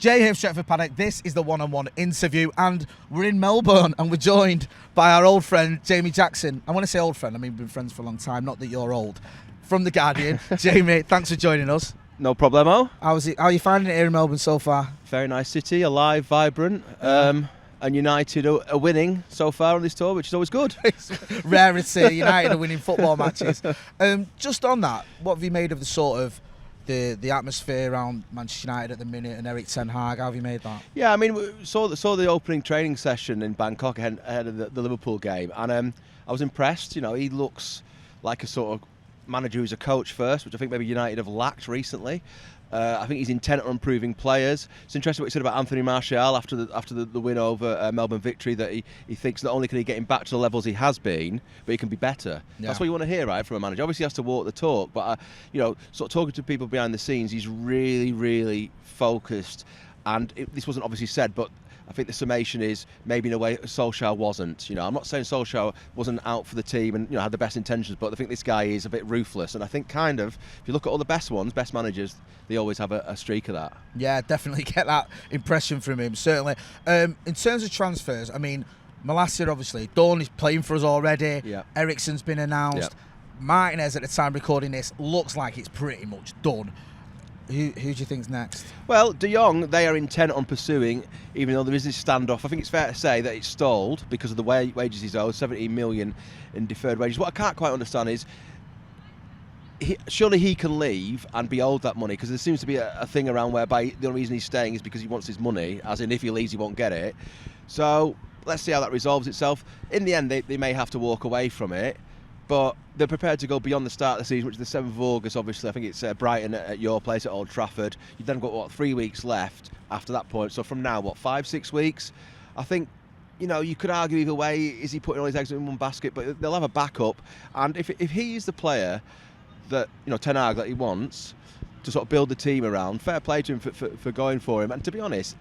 Jay here, Stretford, Paddock. This is the one-on-one interview, and we're in Melbourne, and we're joined by our old friend, Jamie Jackson. I want to say old friend, I mean, we've been friends for a long time, not that you're old. From The Guardian. Jamie, thanks for joining us. No problemo. How are you finding it here in Melbourne so far? Very nice city, alive, vibrant, and United are winning so far on this tour, which is always good. It's rarity, United are winning football matches. Just on that, what have you made of the sort of the atmosphere around Manchester United at the minute and Erik Ten Hag? How have you made that? Yeah, I mean, we saw the opening training session in Bangkok ahead of the Liverpool game, and I was impressed. You know, he looks like a sort of manager who's a coach first, which I think maybe United have lacked recently. I think he's intent on improving players. It's interesting what he said about Anthony Martial after the win over Melbourne Victory, that he thinks not only can he get him back to the levels he has been, but he can be better. Yeah. That's what you want to hear, right, from a manager. Obviously he has to walk the talk, but sort of talking to people behind the scenes, he's really, really focused. And this wasn't obviously said, but I think the summation is maybe in a way Solskjaer wasn't. I'm not saying Solskjaer wasn't out for the team and had the best intentions, but I think this guy is a bit ruthless. And I think kind of, if you look at all the best ones, best managers, they always have a streak of that. Yeah, definitely get that impression from him, certainly. In terms of transfers, I mean, Malacia obviously, Dawn is playing for us already. Yeah. Eriksen's been announced. Yeah. Martinez, at the time recording this, looks like it's pretty much done. Who do you think's next? Well, De Jong, they are intent on pursuing, even though there is this standoff. I think it's fair to say that it's stalled because of the wages he's owed, 17 million in deferred wages. What I can't quite understand is, surely he can leave and be owed that money, because there seems to be a thing around whereby the only reason he's staying is because he wants his money, as in if he leaves he won't get it. So let's see how that resolves itself. In the end, they may have to walk away from it, but they're prepared to go beyond the start of the season, which is the 7th of August, obviously. I think it's Brighton at your place at Old Trafford. You've then got, 3 weeks left after that point. So from now, 5-6 weeks? I think, you could argue either way. Is he putting all his eggs in one basket? But they'll have a backup. And if he is the player that, Ten Hag, that he wants to sort of build the team around, fair play to him for going for him. And to be honest,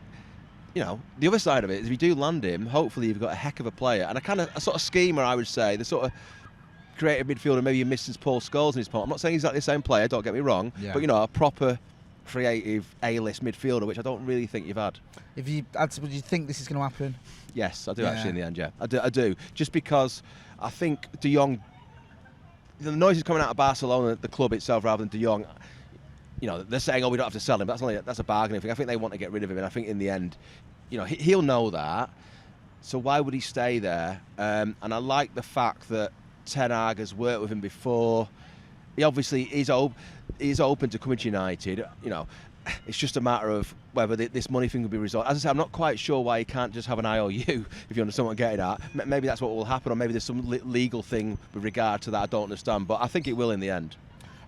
the other side of it is if you do land him, hopefully you've got a heck of a player. And a sort of schemer, I would say, the sort of creative midfielder, maybe you're missing Paul Scholes in his part. I'm not saying he's exactly the same player, don't get me wrong, but a proper creative A-list midfielder, which I don't really think you've had. Would you think this is going to happen? Yes, I do actually in the end, yeah. I do. Just because I think De Jong, the noise is coming out of Barcelona, the club itself, rather than De Jong. They're saying, we don't have to sell him. That's a bargaining thing. I think they want to get rid of him, and I think in the end, he'll know that. So why would he stay there? And I like the fact that Ten Hag has worked with him before. He obviously is open to coming to United. It's just a matter of whether this money thing will be resolved. As I say, I'm not quite sure why he can't just have an IOU, if you understand what I'm getting at. Maybe that's what will happen, or maybe there's some legal thing with regard to that I don't understand, but I think it will in the end.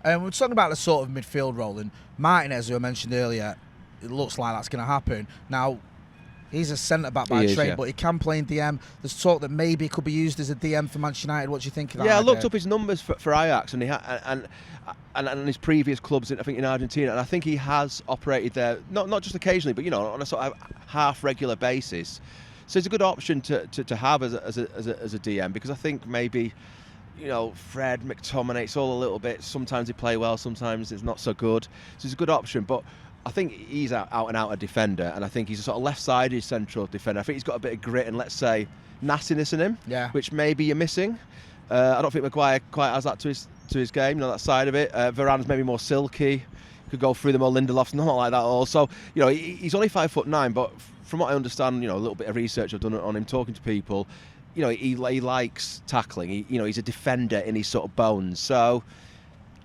We're talking about the sort of midfield role, and Martinez, who I mentioned earlier, it looks like that's going to happen. Now, he's a centre-back by trade, but he can play in DM. There's talk that maybe he could be used as a DM for Manchester United. What do you think of that? Yeah, I looked up his numbers for Ajax and and his previous clubs, I think, in Argentina, and I think he has operated there, not just occasionally, but, on a sort of half-regular basis. So it's a good option to have as a DM, because I think maybe, Fred, McTominay, it's all a little bit, sometimes they play well, sometimes it's not so good. So it's a good option, but I think he's out and out a defender, and I think he's a sort of left-sided central defender. I think he's got a bit of grit and, let's say, nastiness in him, which maybe you're missing. I don't think Maguire quite has that to his game, that side of it. Varane's maybe more silky, could go through them all. Lindelof's not like that at all. So, he's only 5'9", but from what I understand, a little bit of research I've done on him, talking to people, he likes tackling. He's a defender in his sort of bones. So,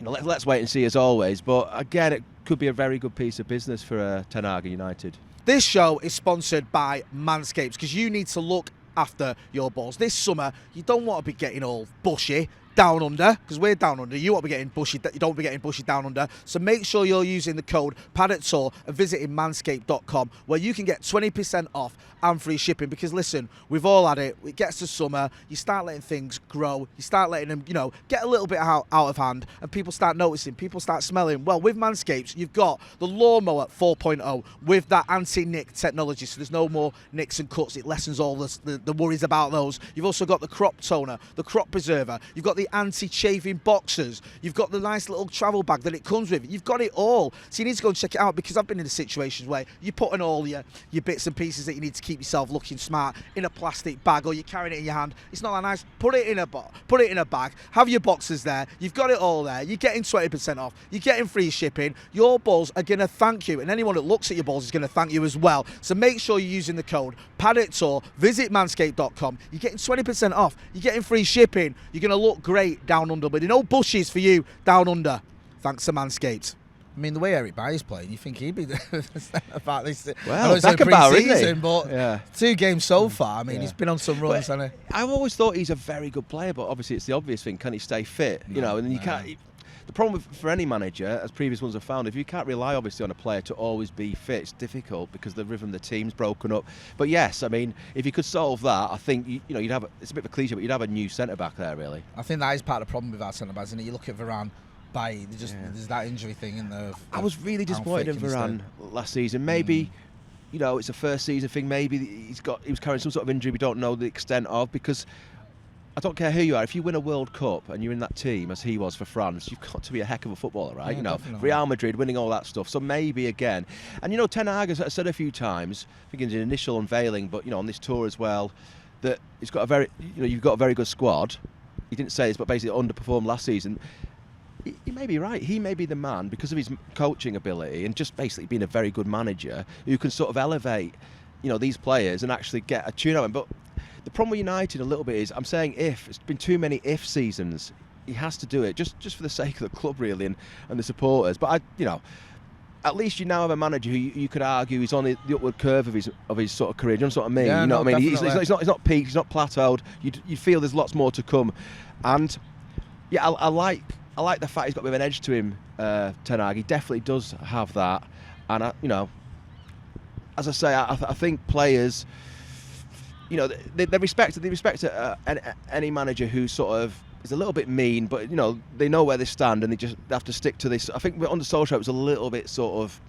let's wait and see as always. But again, it could be a very good piece of business for Ten Hag United. This show is sponsored by Manscaped, because you need to look after your balls. This summer, you don't want to be getting all bushy down under, because we're down under. You want to be getting bushy. You don't want to be getting bushy down under. So make sure you're using the code Paddock Tour and visiting manscaped.com, where you can get 20% off and free shipping. Because listen, we've all had it. It gets to summer, you start letting things grow, you start letting them, get a little bit out of hand, and people start noticing, people start smelling. Well, with Manscaped, you've got the Lawnmower 4.0 with that anti-nick technology, so there's no more nicks and cuts. It lessens all the worries about those. You've also got the Crop Toner, the Crop Preserver. You've got the the anti-chafing boxers. You've got the nice little travel bag that it comes with. You've got it all. So you need to go and check it out, because I've been in situations where you're putting all your bits and pieces that you need to keep yourself looking smart in a plastic bag, or you're carrying it in your hand. It's not that nice. Put it in a bag. Have your boxes there. You've got it all there. You're getting 20% off. You're getting free shipping. Your balls are going to thank you, and anyone that looks at your balls is going to thank you as well. So make sure you're using the code Paddock Tour. Visit manscaped.com. You're getting 20% off. You're getting free shipping. You're going to look great down under, but no bushes for you down under. Thanks to Manscaped. I mean, the way Eric Bayer's playing, you think he'd be about this. Well, Beckenbauer, isn't he? But yeah. 2 games so far. I mean, he's been on some runs. Well, I've always thought he's a very good player, but obviously it's the obvious thing: can he stay fit? You know, and then you can't. The problem for any manager, as previous ones have found, if you can't rely obviously on a player to always be fit, it's difficult because the rhythm of the team's broken up. But yes, I mean, if you could solve that, I think you'd have. It's a bit of a cliche, but you'd have a new centre back there, really. I think that is part of the problem with our centre backs, isn't it? You look at Varane. There's that injury thing in there. I was really disappointed in Varane last season. Maybe, it's a first season thing. Maybe he was carrying some sort of injury we don't know the extent of, because I don't care who you are. If you win a World Cup and you're in that team, as he was for France, you've got to be a heck of a footballer, right? Definitely. Real Madrid winning all that stuff. So maybe again. And Ten Hag has said a few times, I think in his initial unveiling, but on this tour as well, that he's got you've got a very good squad. He didn't say this, but basically underperformed last season. He may be right. He may be the man, because of his coaching ability and just basically being a very good manager, who can sort of elevate, these players and actually get a tune out of them. But the problem with United a little bit is, I'm saying it's been too many if seasons. He has to do it just for the sake of the club, really, and the supporters. But at least you now have a manager who you could argue is on the upward curve of his sort of career. Do you know what I mean? Yeah, you know what I mean? He's not peaked. He's not plateaued. You feel there's lots more to come, and yeah, I like the fact he's got a bit of an edge to him. Ten Hag, he definitely does have that, and as I say, I think players, they respect any manager who sort of is a little bit mean, but they know where they stand and they just have to stick to this. I think under Solskjaer it was a little bit sort of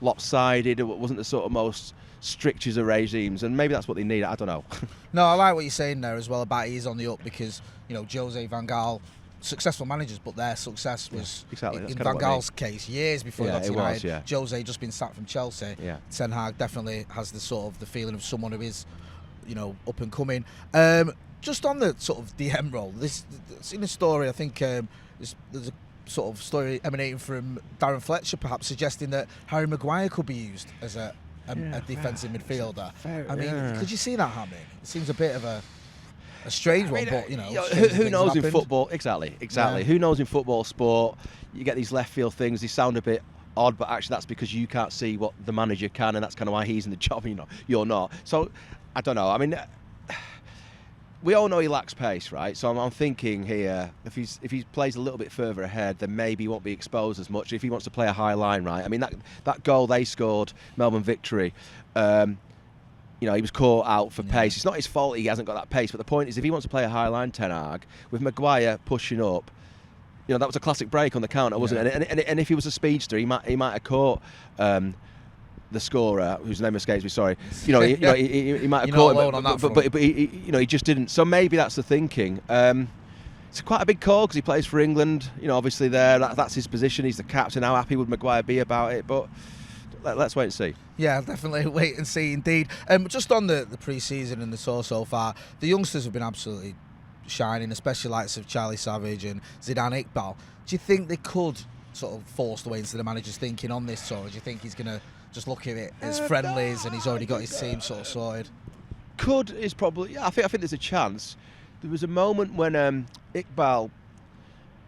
lopsided. It wasn't the sort of most strict as regimes, and maybe that's what they need. I don't know. No, I like what you're saying there as well about he's on the up, because Jose Van Gaal, successful managers, but their success was in Van Gaal's case years before he got to United. Jose just been sacked from Chelsea. Ten Hag definitely has the sort of the feeling of someone who is up and coming. Just on the sort of DM role, it's in a story, I think there's a sort of story emanating from Darren Fletcher, perhaps suggesting that Harry Maguire could be used as a defensive midfielder. I mean, could you see that happening? It seems a bit of a strange one, but who knows in football? Exactly. Yeah. Who knows in football sport? You get these left field things. They sound a bit odd, but actually that's because you can't see what the manager can, and that's kind of why he's in the job. You're not. So I don't know. I mean, we all know he lacks pace, right? So I'm thinking here, if he plays a little bit further ahead, then maybe he won't be exposed as much if he wants to play a high line, right? I mean, that goal they scored, Melbourne victory, he was caught out for pace. It's not his fault he hasn't got that pace, but the point is, if he wants to play a high line, Ten Hag, with Maguire pushing up, that was a classic break on the counter, wasn't it? And if he was a speedster, he might have caught the scorer, whose name escapes me. Sorry, he might have caught him, but he just didn't. So maybe that's the thinking. It's quite a big call because he plays for England. Obviously that's his position. He's the captain. How happy would Maguire be about it? But let's wait and see. Yeah, definitely wait and see indeed. Just on the pre-season and the tour so far, the youngsters have been absolutely shining, especially likes of Charlie Savage and Zidane Iqbal. Do you think they could sort of force the way into the manager's thinking on this tour? Or do you think he's going to just look at it as friendlies and he's already got his team sort of sorted? Could is probably, I think there's a chance. There was a moment when Iqbal,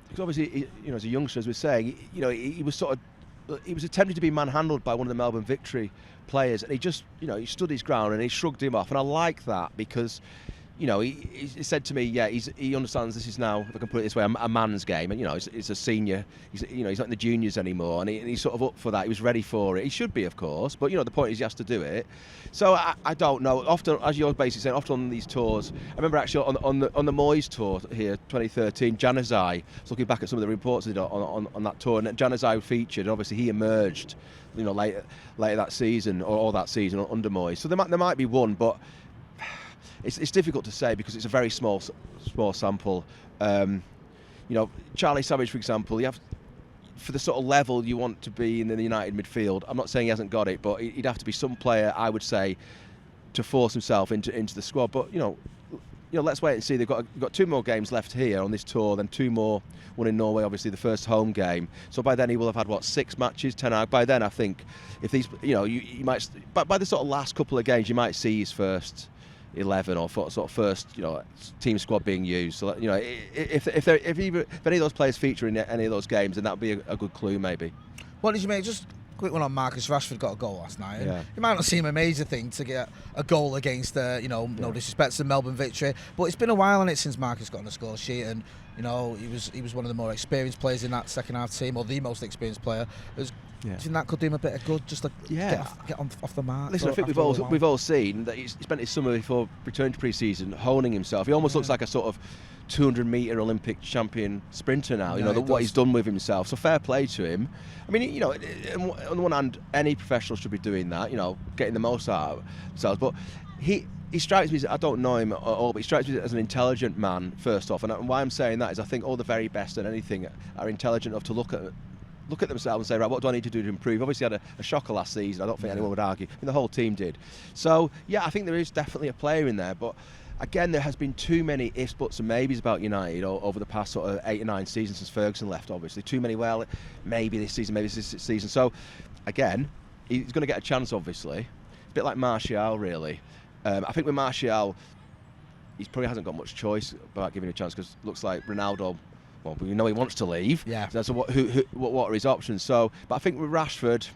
because obviously as a youngster, as we're saying, he was sort of, he was attempting to be manhandled by one of the Melbourne victory players, and he just he stood his ground and he shrugged him off, and I like that because he said to me, he understands this is now, if I can put it this way, a man's game, and he's a senior, he's not in the juniors anymore, and he's sort of up for that. He was ready for it. He should be, of course, but the point is he has to do it. So I don't know. Often, as you're basically saying, often on these tours, I remember actually on the Moyes tour here, 2013, Januzaj. I was looking back at some of the reports they did on that tour, and Januzaj featured. Obviously, he emerged, later that season or that season under Moyes. So there might be one, but it's difficult to say because it's a very small sample. Charlie Savage, for example, for the sort of level you want to be in the United midfield. I'm not saying he hasn't got it, but he'd have to be some player, I would say, to force himself into the squad. But let's wait and see. They've got 2 more games left here on this tour, then 2 more. One in Norway, obviously the first home game. So by then he will have had 6 matches. Ten Hag. By then, I think if these, you might. But by the sort of last couple of games, you might see his first 11 or sort of first, team squad being used. So if any of those players feature in any of those games, then that would be a good clue, maybe. What did you make? Just quick one on Marcus Rashford. Got a goal last night. Yeah. It might not seem a major thing to get a goal against, no disrespect to the Melbourne victory, but it's been a while on it since Marcus got on the score sheet, and he was one of the more experienced players in that second half team, or the most experienced player. Do you think that could do him a bit of good, just to get off the mark? Listen, I think we've all seen that he spent his summer before returning to pre-season honing himself. He almost looks like a sort of 200-metre Olympic champion sprinter now. What he's done with himself. So fair play to him. I mean, on the one hand, any professional should be doing that. Getting the most out of themselves. But he strikes me as, I don't know him at all, but he strikes me as an intelligent man. First off, and why I'm saying that is I think all the very best at anything are intelligent enough to look at themselves and say, right, what do I need to do to improve? Obviously had a shocker last season. I don't think anyone would argue. I mean, the whole team did. So yeah, I think there is definitely a player in there, but again, there has been too many ifs, buts and maybes about United over the past sort of 8 or 9 seasons since Ferguson left, obviously. Too many, maybe this season, maybe this season. So, again, he's going to get a chance, obviously. A bit like Martial, really. I think with Martial, he probably hasn't got much choice about giving a chance because it looks like Ronaldo, well, we know he wants to leave. Yeah. So what are his options? So, but I think with Rashford,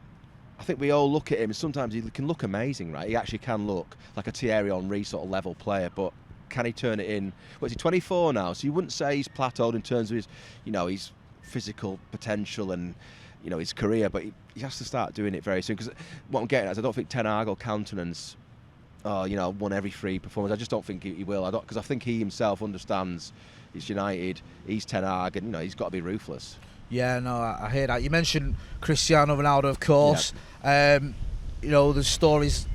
I think we all look at him, and sometimes he can look amazing, right? He actually can look like a Thierry Henry sort of level player, but can he turn it in? Well, is he 24 now? So you wouldn't say he's plateaued in terms of his, his physical potential and, his career, but he has to start doing it very soon. Because what I'm getting at is I don't think Ten Hag will countenance, won every 3 performance. I just don't think he will. Because I think he himself understands it's United, he's Ten Hag, and, he's got to be ruthless. Yeah, no, I hear that. You mentioned Cristiano Ronaldo, of course. Yep. There's stories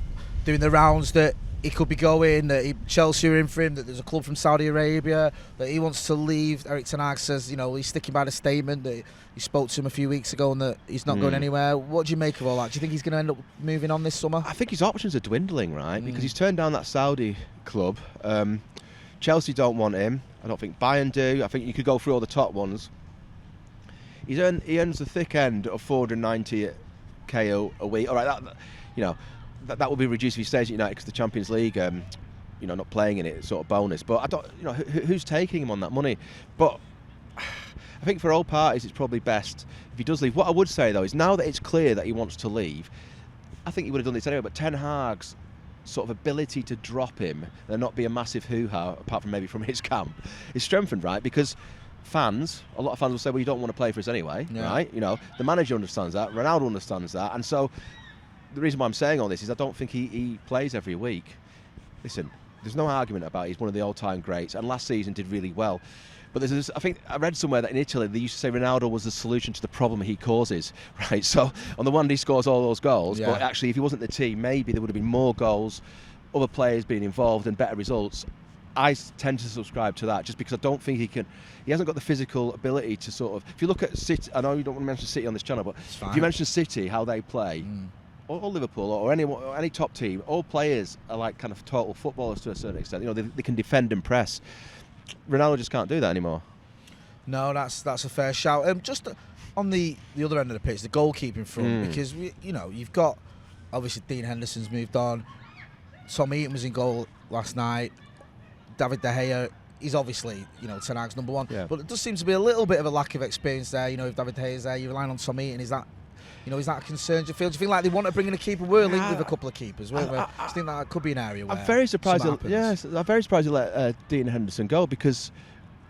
doing the rounds that he could be going, that Chelsea are in for him, that there's a club from Saudi Arabia, that he wants to leave. Erik ten Hag says, he's sticking by the statement that he spoke to him a few weeks ago and that he's not going anywhere. What do you make of all that? Do you think he's going to end up moving on this summer? I think his options are dwindling, right? Because he's turned down that Saudi club. Chelsea don't want him. I don't think Bayern do. I think you could go through all the top ones. He earns the thick end of 490k a week. All right, that will be reduced if he stays at United because the Champions League, not playing in it, it's sort of bonus. But I don't, who's taking him on that money? But I think for all parties, it's probably best if he does leave. What I would say though is now that it's clear that he wants to leave, I think he would have done this anyway. But Ten Hag's sort of ability to drop him and not be a massive hoo-ha, apart from maybe from his camp, is strengthened, right? Because a lot of fans will say, well, you don't want to play for us anyway, right? The manager understands that, Ronaldo understands that, and so the reason why I'm saying all this is I don't think he plays every week. Listen, there's no argument about it. He's one of the all-time greats, and last season did really well. But I think I read somewhere that in Italy they used to say Ronaldo was the solution to the problem he causes, right? So on the one hand he scores all those goals, but actually if he wasn't the team, maybe there would have been more goals, other players being involved and better results. I tend to subscribe to that just because I don't think he hasn't got the physical ability to sort of, if you look at City, I know you don't want to mention City on this channel, but if you mention City, how they play, or Liverpool, or any top team, all players are like kind of total footballers to a certain extent. They can defend and press. Ronaldo just can't do that anymore. No, that's a fair shout. Just on the other end of the pitch, the goalkeeping front, because you've got obviously Dean Henderson's moved on. Tom Eaton was in goal last night. David De Gea, he's obviously, Ten Hag's number one. Yeah. But it does seem to be a little bit of a lack of experience there. If David De Gea's there, you're relying on Tom Eaton. Is that a concern? Do you feel like they want to bring in a keeper? We're linked with a couple of keepers. Do you think that could be an area where I'm very surprised. I'm very surprised he let Dean Henderson go because,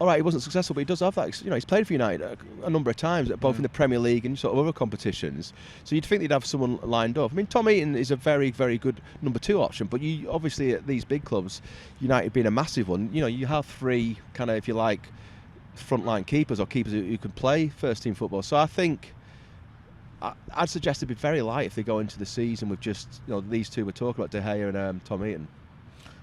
all right, he wasn't successful, but he does have that. He's played for United a number of times, both in the Premier League and sort of other competitions. So you'd think they'd have someone lined up. I mean, Tom Eaton is a very, very good number 2 option, but you obviously at these big clubs, United being a massive one, you have 3 kind of, if you like, frontline keepers or keepers who can play first team football. So I think I'd suggest it'd be very light if they go into the season with just these 2 we're talking about, De Gea and Tom Eaton.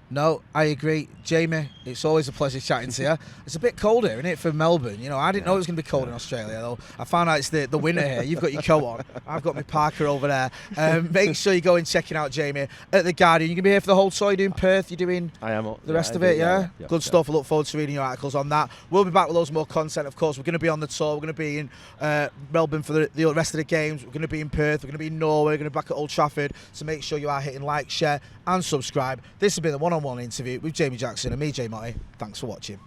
No, I agree. Jamie, it's always a pleasure chatting to you. It's a bit cold here, isn't it, for Melbourne? You know, I didn't know it was going to be cold in Australia, though. I found out it's the winter here. You've got your coat on. I've got my Parker over there. Make sure you go and check it out, Jamie, at The Guardian. You're going to be here for the whole tour. You're doing Perth. You're doing I am, the rest of it, yeah? Good stuff. I look forward to reading your articles on that. We'll be back with loads more content, of course. We're going to be on the tour. We're going to be in Melbourne for the rest of the games. We're going to be in Perth. We're going to be in Norway. We're going to be back at Old Trafford. So make sure you are hitting like, share and subscribe. This has been the one-on-one interview with Jamie Jackson and me, Jay Motti. Thanks for watching.